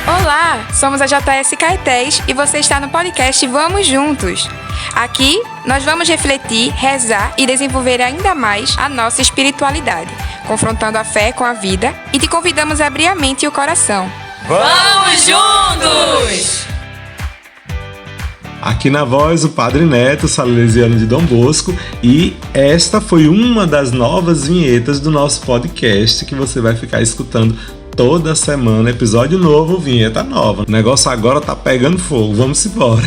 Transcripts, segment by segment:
Olá, somos a JS Caetés e você está no podcast Vamos Juntos. Aqui, nós vamos refletir, rezar e desenvolver ainda mais a nossa espiritualidade, confrontando a fé com a vida e te convidamos a abrir a mente e o coração. Vamos juntos! Aqui na voz, o Padre Neto, salesiano de Dom Bosco, e esta foi uma das novas vinhetas do nosso podcast que você vai ficar escutando toda semana, episódio novo, vinheta nova. O negócio agora tá pegando fogo, vamos embora.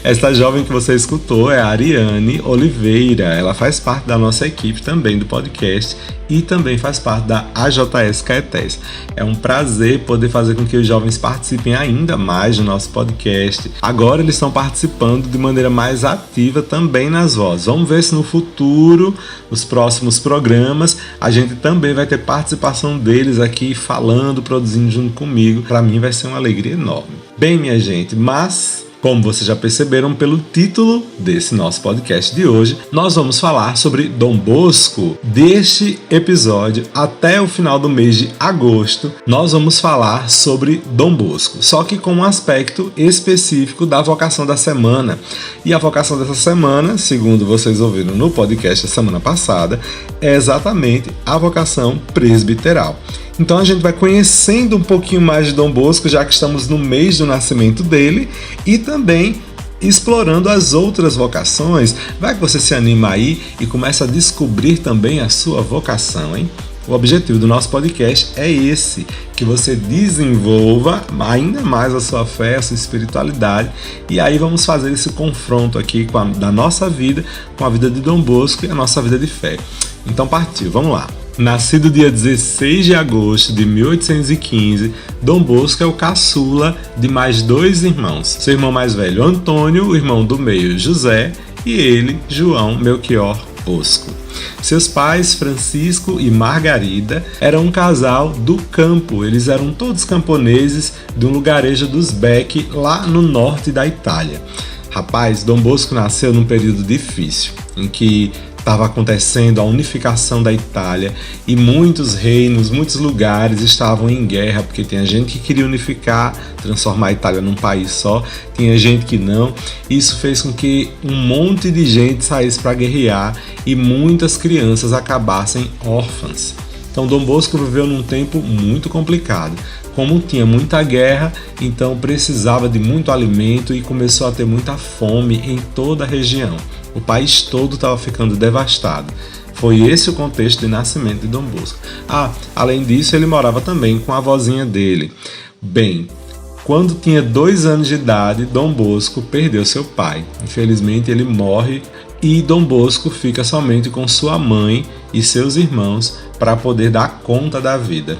Esta jovem que você escutou é a Ariane Oliveira. Ela faz parte da nossa equipe também do podcast e também faz parte da AJS Caetés. É um prazer poder fazer com que os jovens participem ainda mais do nosso podcast. Agora eles estão participando de maneira mais ativa também nas vozes. Vamos ver se no futuro, nos próximos programas, a gente também vai ter participação deles aqui falando, produzindo junto comigo. Para mim vai ser uma alegria enorme. Bem, minha gente, mas como vocês já perceberam pelo título desse nosso podcast de hoje, nós vamos falar sobre Dom Bosco. Deste episódio até o final do mês de agosto, nós vamos falar sobre Dom Bosco, só que com um aspecto específico da vocação da semana. E a vocação dessa semana, segundo vocês ouviram no podcast da semana passada, é exatamente a vocação presbiteral. Então a gente vai conhecendo um pouquinho mais de Dom Bosco, já que estamos no mês do nascimento dele, e também explorando as outras vocações. Vai que você se anima aí e começa a descobrir também a sua vocação, hein? O objetivo do nosso podcast é esse, que você desenvolva ainda mais a sua fé, a sua espiritualidade, e aí vamos fazer esse confronto aqui da nossa vida com a vida de Dom Bosco e a nossa vida de fé. Então partiu, vamos lá. Nascido dia 16 de agosto de 1815, Dom Bosco é o caçula de mais dois irmãos. Seu irmão mais velho, Antônio, o irmão do meio, José, e ele, João Melchior Bosco. Seus pais, Francisco e Margarida, eram um casal do campo. Eles eram todos camponeses de um lugarejo dos Beck, lá no norte da Itália. Rapaz, Dom Bosco nasceu num período difícil, em que estava acontecendo a unificação da Itália e muitos reinos, muitos lugares estavam em guerra, porque tinha gente que queria unificar, transformar a Itália num país só, tinha gente que não. Isso fez com que um monte de gente saísse para guerrear e muitas crianças acabassem órfãs. Então Dom Bosco viveu num tempo muito complicado. Como tinha muita guerra, então precisava de muito alimento e começou a ter muita fome em toda a região. O país todo estava ficando devastado. Foi esse o contexto de nascimento de Dom Bosco. Além disso, ele morava também com a avózinha dele. Bem, quando tinha 2 anos de idade, Dom Bosco perdeu seu pai. Infelizmente, ele morre e Dom Bosco fica somente com sua mãe e seus irmãos para poder dar conta da vida.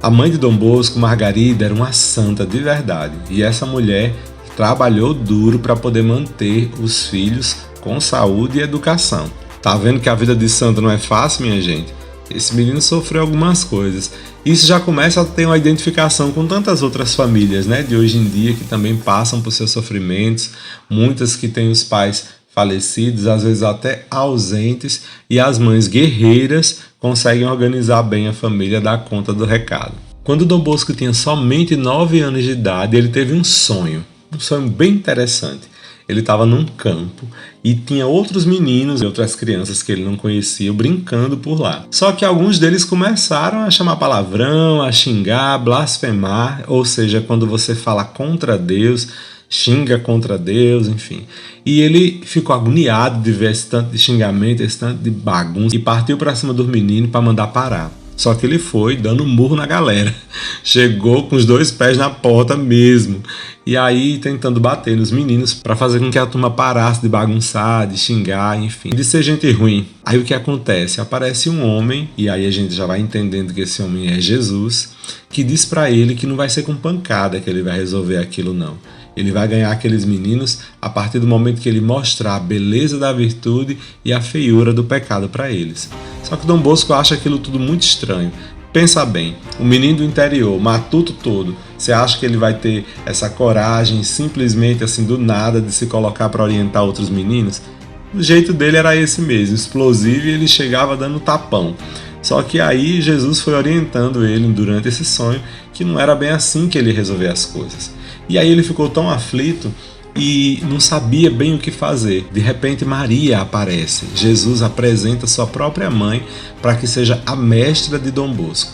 A mãe de Dom Bosco, Margarida, era uma santa de verdade. E essa mulher trabalhou duro para poder manter os filhos com saúde e educação. Tá vendo que a vida de santo não é fácil, minha gente? Esse menino sofreu algumas coisas. Isso já começa a ter uma identificação com tantas outras famílias, né, de hoje em dia, que também passam por seus sofrimentos. Muitas que têm os pais falecidos, às vezes até ausentes, e as mães guerreiras conseguem organizar bem a família, dar conta do recado. Quando Dom Bosco tinha somente 9 anos de idade, ele teve um sonho bem interessante. Ele estava num campo e tinha outros meninos e outras crianças que ele não conhecia brincando por lá. Só que alguns deles começaram a chamar palavrão, a xingar, blasfemar, ou seja, quando você fala contra Deus, xinga contra Deus, enfim. E ele ficou agoniado de ver esse tanto de xingamento, esse tanto de bagunça, e partiu para cima dos meninos para mandar parar. Só que ele foi dando um murro na galera. Chegou com os 2 pés na porta mesmo. E aí tentando bater nos meninos para fazer com que a turma parasse de bagunçar, de xingar, enfim, de ser gente ruim. Aí o que acontece? Aparece um homem, e aí a gente já vai entendendo que esse homem é Jesus, que diz para ele que não vai ser com pancada que ele vai resolver aquilo não. Ele vai ganhar aqueles meninos a partir do momento que ele mostrar a beleza da virtude e a feiura do pecado para eles. Só que Dom Bosco acha aquilo tudo muito estranho. Pensa bem, o menino do interior, matuto todo, você acha que ele vai ter essa coragem simplesmente assim do nada de se colocar para orientar outros meninos? O jeito dele era esse mesmo, explosivo, e ele chegava dando tapão. Só que aí Jesus foi orientando ele durante esse sonho que não era bem assim que ele ia resolver as coisas. E aí ele ficou tão aflito e não sabia bem o que fazer. De repente Maria aparece. Jesus apresenta sua própria mãe para que seja a mestra de Dom Bosco.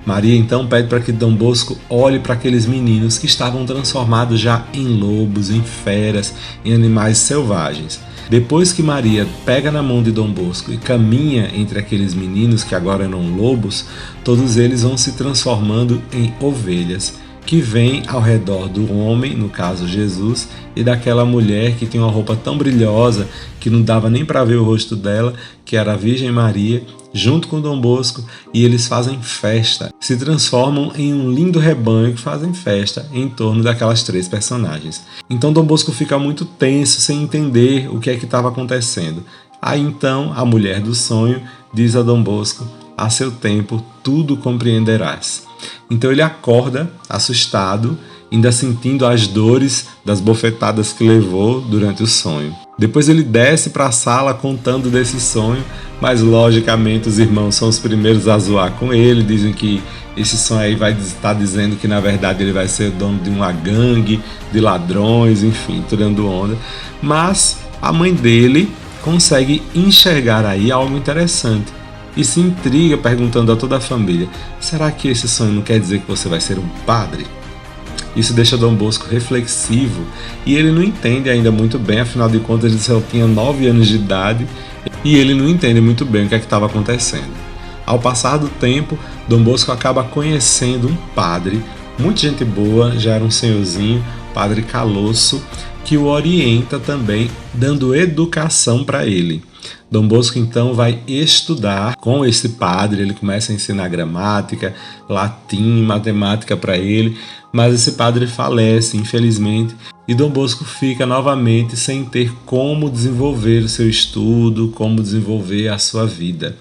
Maria então pede para que Dom Bosco olhe para aqueles meninos que estavam transformados já em lobos, em feras, em animais selvagens. Depois que Maria pega na mão de Dom Bosco e caminha entre aqueles meninos que agora eram lobos, todos eles vão se transformando em ovelhas, que vêm ao redor do homem, no caso Jesus, e daquela mulher que tinha uma roupa tão brilhosa que não dava nem para ver o rosto dela, que era a Virgem Maria, junto com Dom Bosco, e eles fazem festa, se transformam em um lindo rebanho que fazem festa em torno daquelas 3 personagens. Então Dom Bosco fica muito tenso, sem entender o que é que estava acontecendo. Aí então a mulher do sonho diz a Dom Bosco: a seu tempo tudo compreenderás. Então ele acorda assustado, ainda sentindo as dores das bofetadas que levou durante o sonho. Depois ele desce para a sala contando desse sonho, mas logicamente os irmãos são os primeiros a zoar com ele, dizem que esse sonho aí vai estar dizendo que na verdade ele vai ser dono de uma gangue de ladrões, enfim, tirando onda. Mas a mãe dele consegue enxergar aí algo interessante e se intriga perguntando a toda a família: será que esse sonho não quer dizer que você vai ser um padre? Isso deixa Dom Bosco reflexivo e ele não entende ainda muito bem, afinal de contas ele só tinha 9 anos de idade e ele não entende muito bem o que é que estava acontecendo. Ao passar do tempo, Dom Bosco acaba conhecendo um padre, muita gente boa, já era um senhorzinho, Padre Calosso, que o orienta também, dando educação para ele. Dom Bosco então vai estudar com esse padre, ele começa a ensinar gramática, latim, matemática para ele, mas esse padre falece, infelizmente, e Dom Bosco fica novamente sem ter como desenvolver o seu estudo, como desenvolver a sua vida.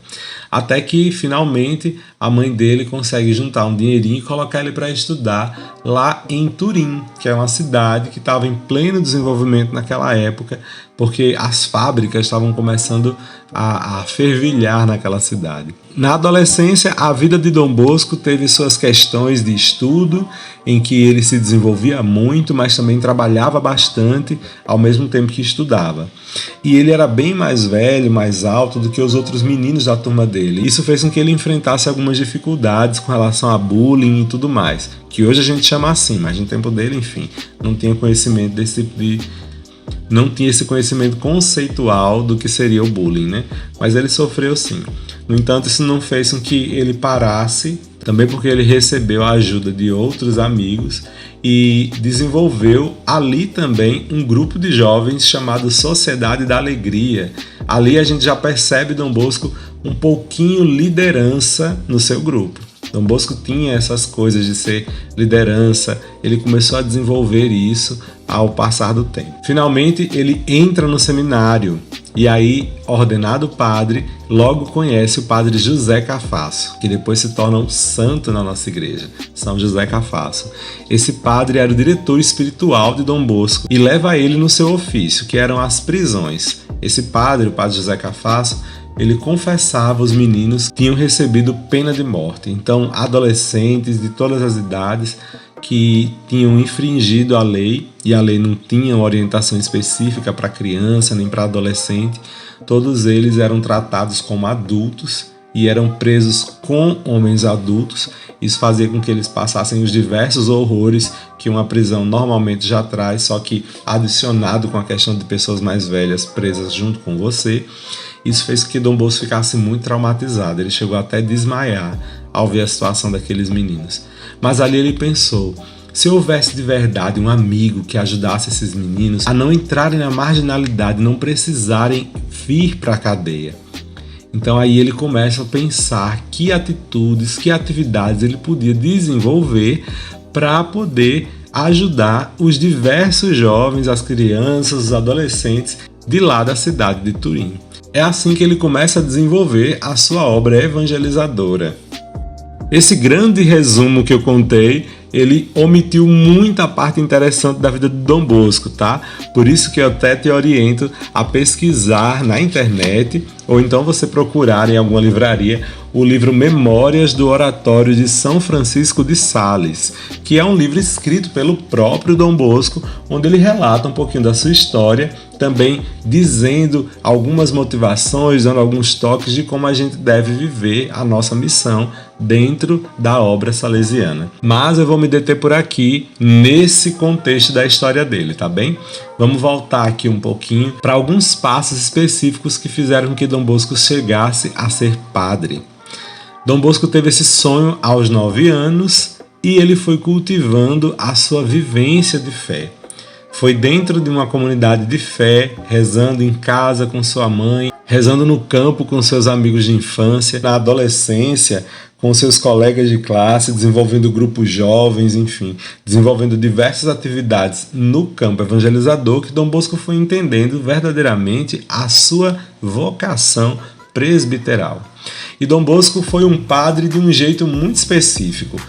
Até que, finalmente, a mãe dele consegue juntar um dinheirinho e colocar ele para estudar lá em Turim, que é uma cidade que estava em pleno desenvolvimento naquela época, porque as fábricas estavam começando a fervilhar naquela cidade. Na adolescência, a vida de Dom Bosco teve suas questões de estudo, em que ele se desenvolvia muito, mas também trabalhava bastante, ao mesmo tempo que estudava. E ele era bem mais velho, mais alto do que os outros meninos da turma dele. Isso fez com que ele enfrentasse algumas dificuldades com relação a bullying e tudo mais, que hoje a gente chama assim, mas no tempo dele, enfim, não tinha conhecimento desse tipo de... Não tinha esse conhecimento conceitual do que seria o bullying, né? Mas ele sofreu sim. No entanto, isso não fez com que ele parasse, também porque ele recebeu a ajuda de outros amigos e desenvolveu ali também um grupo de jovens chamado Sociedade da Alegria. Ali a gente já percebe Dom Bosco um pouquinho liderança no seu grupo. Dom Bosco tinha essas coisas de ser liderança, ele começou a desenvolver isso ao passar do tempo. Finalmente ele entra no seminário e aí, ordenado padre, logo conhece o padre José Cafasso, que depois se torna um santo na nossa igreja, São José Cafasso. Esse padre era o diretor espiritual de Dom Bosco e leva ele no seu ofício, que eram as prisões. Esse padre, o padre José Cafasso, ele confessava os meninos que tinham recebido pena de morte. Então, adolescentes de todas as idades que tinham infringido a lei, e a lei não tinha uma orientação específica para criança nem para adolescente, todos eles eram tratados como adultos e eram presos com homens adultos. Isso fazia com que eles passassem os diversos horrores que uma prisão normalmente já traz, só que adicionado com a questão de pessoas mais velhas presas junto com você. Isso fez com que Dom Bosco ficasse muito traumatizado, ele chegou até a desmaiar ao ver a situação daqueles meninos. Mas ali ele pensou, se houvesse de verdade um amigo que ajudasse esses meninos a não entrarem na marginalidade, não precisarem vir para a cadeia. Então aí ele começa a pensar que atitudes, que atividades ele podia desenvolver para poder ajudar os diversos jovens, as crianças, os adolescentes de lá da cidade de Turim. É assim que ele começa a desenvolver a sua obra evangelizadora. Esse grande resumo que eu contei, ele omitiu muita parte interessante da vida de Dom Bosco, tá? Por isso que eu até te oriento a pesquisar na internet, ou então você procurar em alguma livraria o livro Memórias do Oratório de São Francisco de Sales, que é um livro escrito pelo próprio Dom Bosco, onde ele relata um pouquinho da sua história, também dizendo algumas motivações, dando alguns toques de como a gente deve viver a nossa missão dentro da obra salesiana. Mas eu vou me deter por aqui nesse contexto da história dele, tá bem? Vamos voltar aqui um pouquinho para alguns passos específicos que fizeram com que Dom Bosco chegasse a ser padre. Dom Bosco teve esse sonho aos 9 anos e ele foi cultivando a sua vivência de fé. Foi dentro de uma comunidade de fé, rezando em casa com sua mãe, rezando no campo com seus amigos de infância, na adolescência com seus colegas de classe, desenvolvendo grupos jovens, enfim, desenvolvendo diversas atividades no campo evangelizador, que Dom Bosco foi entendendo verdadeiramente a sua vocação presbiteral. E Dom Bosco foi um padre de um jeito muito específico.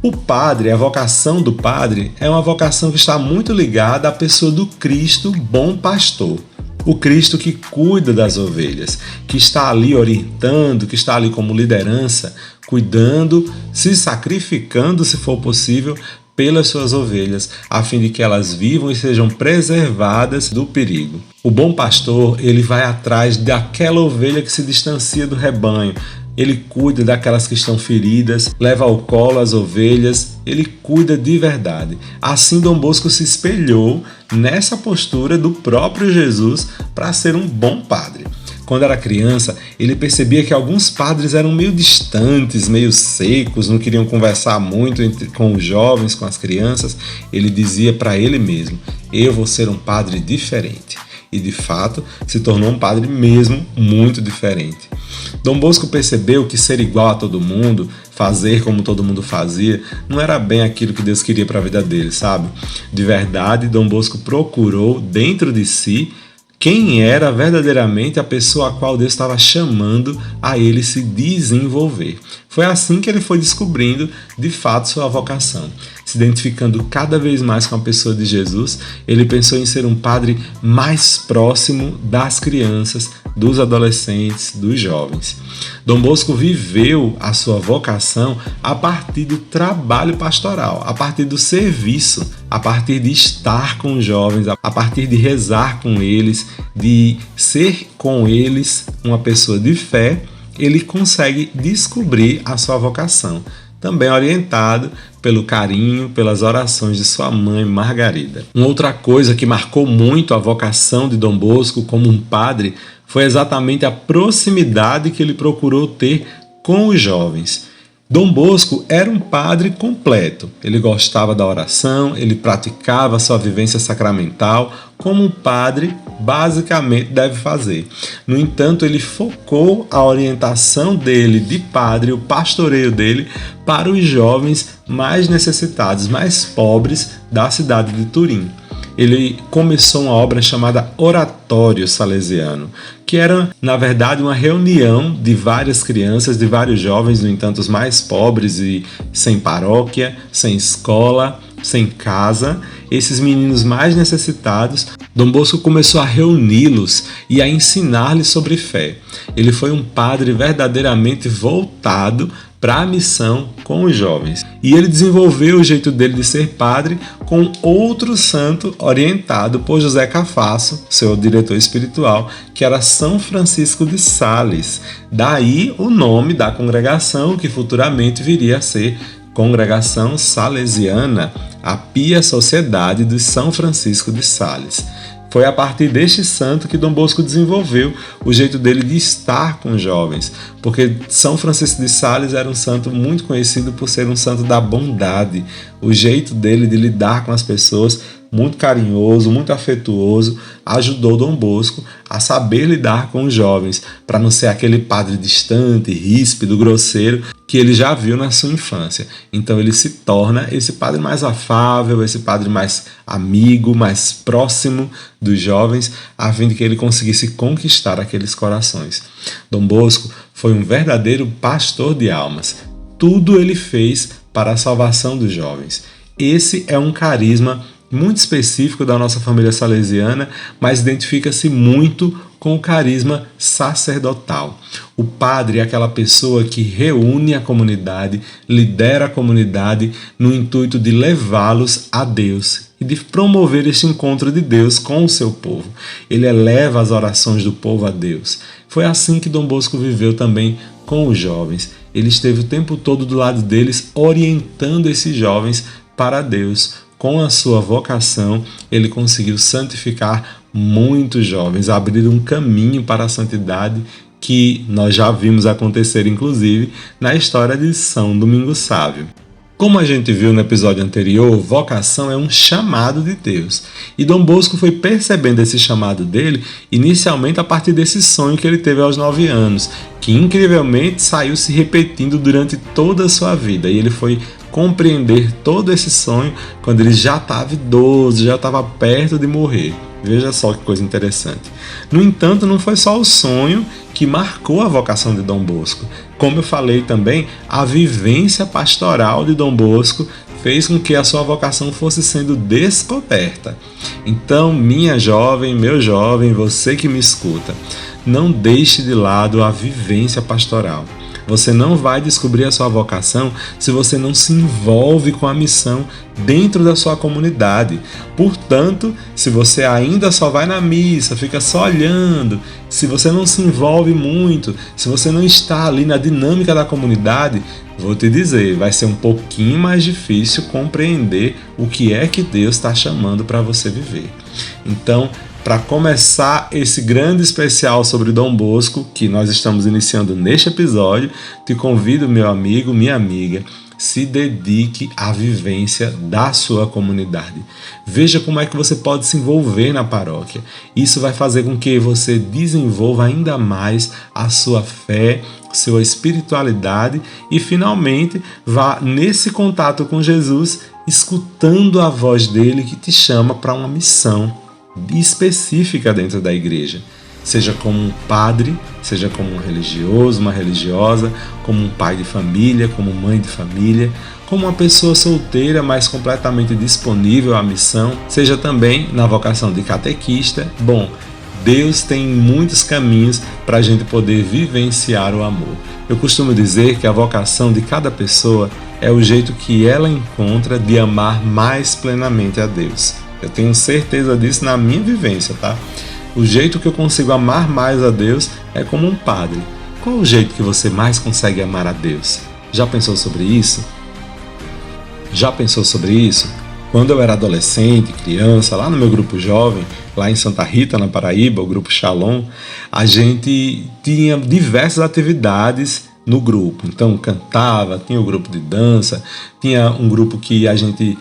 O padre, a vocação do padre, é uma vocação que está muito ligada à pessoa do Cristo bom pastor. O Cristo que cuida das ovelhas, que está ali orientando, que está ali como liderança, cuidando, se sacrificando, se for possível, pelas suas ovelhas, a fim de que elas vivam e sejam preservadas do perigo. O bom pastor, ele vai atrás daquela ovelha que se distancia do rebanho. Ele cuida daquelas que estão feridas, leva ao colo as ovelhas, ele cuida de verdade. Assim Dom Bosco se espelhou nessa postura do próprio Jesus para ser um bom padre. Quando era criança, ele percebia que alguns padres eram meio distantes, meio secos, não queriam conversar muito com os jovens, com as crianças. Ele dizia para ele mesmo: eu vou ser um padre diferente. E de fato se tornou um padre mesmo muito diferente. Dom Bosco percebeu que ser igual a todo mundo, fazer como todo mundo fazia, não era bem aquilo que Deus queria para a vida dele, sabe? De verdade, Dom Bosco procurou dentro de si quem era verdadeiramente a pessoa a qual Deus estava chamando a ele se desenvolver. Foi assim que ele foi descobrindo, de fato, sua vocação. Se identificando cada vez mais com a pessoa de Jesus, ele pensou em ser um padre mais próximo das crianças, dos adolescentes, dos jovens. Dom Bosco viveu a sua vocação a partir do trabalho pastoral, a partir do serviço, a partir de estar com os jovens, a partir de rezar com eles, de ser com eles uma pessoa de fé. Ele consegue descobrir a sua vocação, também orientado pelo carinho, pelas orações de sua mãe Margarida. Uma outra coisa que marcou muito a vocação de Dom Bosco como um padre foi exatamente a proximidade que ele procurou ter com os jovens. Dom Bosco era um padre completo. Ele gostava da oração, ele praticava sua vivência sacramental como um padre basicamente deve fazer. No entanto, ele focou a orientação dele de padre, o pastoreio dele, para os jovens mais necessitados, mais pobres da cidade de Turim. Ele começou uma obra chamada Oratório Salesiano, que era, na verdade, uma reunião de várias crianças, de vários jovens, no entanto, os mais pobres e sem paróquia, sem escola, sem casa. Esses meninos mais necessitados, Dom Bosco começou a reuni-los e a ensinar-lhes sobre fé. Ele foi um padre verdadeiramente voltado para a missão com os jovens. E ele desenvolveu o jeito dele de ser padre com outro santo orientado por José Cafasso, seu diretor espiritual, que era São Francisco de Sales. Daí o nome da congregação, que futuramente viria a ser Congregação Salesiana, a Pia Sociedade de São Francisco de Sales. Foi a partir deste santo que Dom Bosco desenvolveu o jeito dele de estar com os jovens, porque São Francisco de Sales era um santo muito conhecido por ser um santo da bondade. O jeito dele de lidar com as pessoas, muito carinhoso, muito afetuoso, ajudou Dom Bosco a saber lidar com os jovens, para não ser aquele padre distante, ríspido, grosseiro, que ele já viu na sua infância. Então ele se torna esse padre mais afável, esse padre mais amigo, mais próximo dos jovens, a fim de que ele conseguisse conquistar aqueles corações. Dom Bosco foi um verdadeiro pastor de almas. Tudo ele fez para a salvação dos jovens. Esse é um carisma muito específico da nossa família salesiana, mas identifica-se muito com o carisma sacerdotal. O padre é aquela pessoa que reúne a comunidade, lidera a comunidade no intuito de levá-los a Deus e de promover este encontro de Deus com o seu povo. Ele eleva as orações do povo a Deus. Foi assim que Dom Bosco viveu também com os jovens. Ele esteve o tempo todo do lado deles, orientando esses jovens para Deus. Com a sua vocação, ele conseguiu santificar muitos jovens, abrir um caminho para a santidade que nós já vimos acontecer, inclusive, na história de São Domingos Sávio. Como a gente viu no episódio anterior, vocação é um chamado de Deus. E Dom Bosco foi percebendo esse chamado dele, inicialmente a partir desse sonho que ele teve aos 9 anos, que incrivelmente saiu se repetindo durante toda a sua vida. E ele foi compreender todo esse sonho quando ele já estava idoso, já estava perto de morrer. Veja só que coisa interessante. No entanto, não foi só o sonho que marcou a vocação de Dom Bosco. Como eu falei também, a vivência pastoral de Dom Bosco fez com que a sua vocação fosse sendo descoberta. Então, minha jovem, meu jovem, você que me escuta, não deixe de lado a vivência pastoral. Você não vai descobrir a sua vocação se você não se envolve com a missão dentro da sua comunidade. Portanto, se você ainda só vai na missa, fica só olhando, se você não se envolve muito, se você não está ali na dinâmica da comunidade, vou te dizer, vai ser um pouquinho mais difícil compreender o que é que Deus está chamando para você viver. Então, para começar esse grande especial sobre Dom Bosco, que nós estamos iniciando neste episódio, te convido, meu amigo, minha amiga, se dedique à vivência da sua comunidade. Veja como é que você pode se envolver na paróquia. Isso vai fazer com que você desenvolva ainda mais a sua fé, sua espiritualidade e, finalmente, vá nesse contato com Jesus, escutando a voz dele que te chama para uma missão específica dentro da igreja, seja como um padre, seja como um religioso, uma religiosa, como um pai de família, como mãe de família, como uma pessoa solteira, mas completamente disponível à missão, seja também na vocação de catequista. Bom, Deus tem muitos caminhos para a gente poder vivenciar o amor. Eu costumo dizer que a vocação de cada pessoa é o jeito que ela encontra de amar mais plenamente a Deus. Eu tenho certeza disso na minha vivência, tá? O jeito que eu consigo amar mais a Deus é como um padre. Qual o jeito que você mais consegue amar a Deus? Já pensou sobre isso? Já pensou sobre isso? Quando eu era adolescente, criança, lá no meu grupo jovem, lá em Santa Rita, na Paraíba, o grupo Shalom, a gente tinha diversas atividades no grupo. Então cantava, tinha o grupo de dança, tinha um grupo que a gente...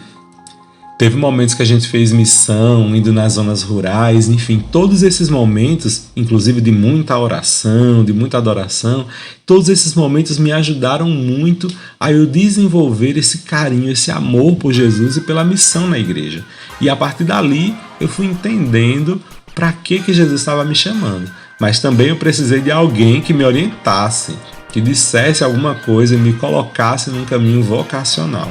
Teve momentos que a gente fez missão, indo nas zonas rurais, enfim, todos esses momentos, inclusive de muita oração, de muita adoração, todos esses momentos me ajudaram muito a eu desenvolver esse carinho, esse amor por Jesus e pela missão na igreja. E a partir dali eu fui entendendo para que Jesus estava me chamando. Mas também eu precisei de alguém que me orientasse, que dissesse alguma coisa e me colocasse num caminho vocacional.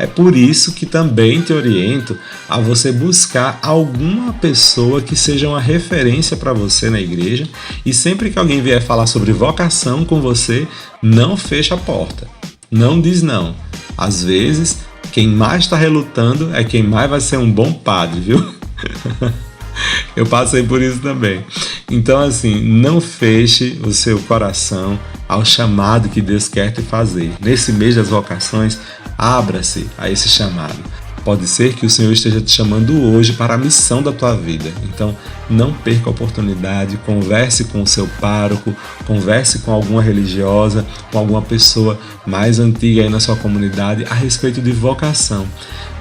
É por isso que também te oriento a você buscar alguma pessoa que seja uma referência para você na igreja, e sempre que alguém vier falar sobre vocação com você, não fecha a porta, não diz não. Às vezes, quem mais está relutando é quem mais vai ser um bom padre, viu? Eu passei por isso também. Então, assim, não feche o seu coração ao chamado que Deus quer te fazer. Nesse mês das vocações, abra-se a esse chamado. Pode ser que o Senhor esteja te chamando hoje para a missão da tua vida. Então, não perca a oportunidade, converse com o seu pároco, converse com alguma religiosa, com alguma pessoa mais antiga aí na sua comunidade a respeito de vocação.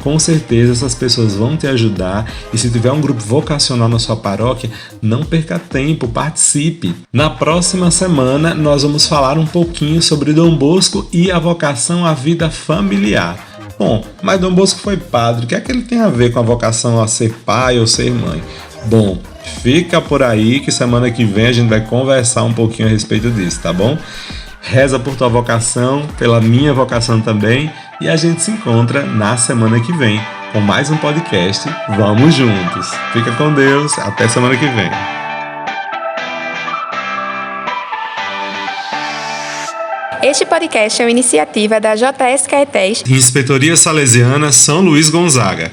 Com certeza essas pessoas vão te ajudar, e se tiver um grupo vocacional na sua paróquia, não perca tempo, participe. Na próxima semana nós vamos falar um pouquinho sobre Dom Bosco e a vocação à vida familiar. Bom, mas Dom Bosco foi padre, o que é que ele tem a ver com a vocação a ser pai ou ser mãe? Bom, fica por aí que semana que vem a gente vai conversar um pouquinho a respeito disso, tá bom? Reza por tua vocação, pela minha vocação também, e a gente se encontra na semana que vem. com mais um podcast Vamos Juntos. Fica com Deus, até semana que vem. Este podcast é uma iniciativa da JS Caetés Inspetoria Salesiana São Luís Gonzaga.